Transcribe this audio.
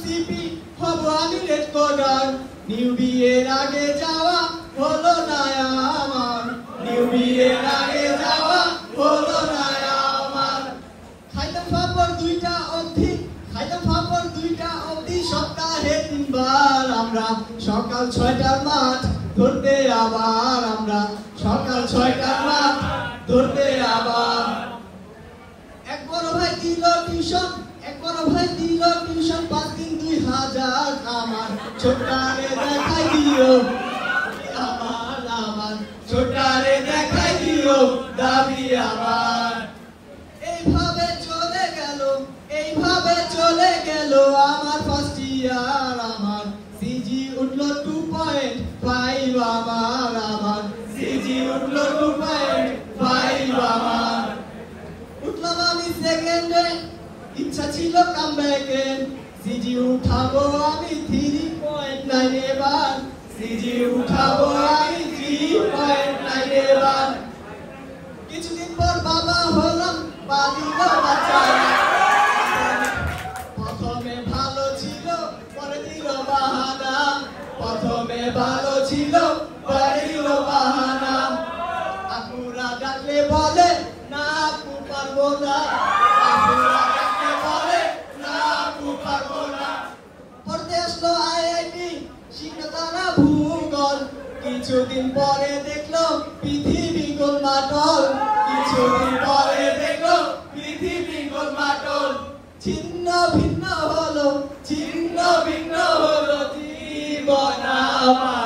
CP হব আমি red coder new বিয়ের আগে যাওয়া হলো না আমার নিউ বিয়ের আগে যাওয়া হলো না আমার খাইতাম ফাপড় দুইটা অবধি সপ্তাহে 3 বার আমরা সকাল 6টার মাঠ ধরতে আবার আমরা সকাল 6টার মাঠ ধরতে আবার এক বড় ভাই দিল টিউশন 5 দিন 2000 আমার ছোটারে দেখাই দিও আমার ছোটারে দেখাই দিও দাবি আমার এইভাবে চলে গেল আমার ফার্স্ট ইয়ার আমার সিজি উঠলো 2.5 আমার সিজি উঠলো 2.5 আমার উঠলাম আমি সেকেন্ডে ইচ্ছা ছিল কামব্যাকে সিজি উঠাবো আমি 3.9 এবার সিজি উঠাবো আমি 3.9 এবার কিছুদিন পর বাবা হলাম বাদিল বাচ্চা প্রথমে ভালো ছিল পরে দিল বাহানা আপুরা ডাকলে বলে না আপু পারবো না পড়তে আসলো আইআইটি শিখলো তারা ভূগোল কিছুদিন পরে দেখলো পৃথিবী গোলমাটল ছিন্ন ভিন্ন হলো জীবন আমার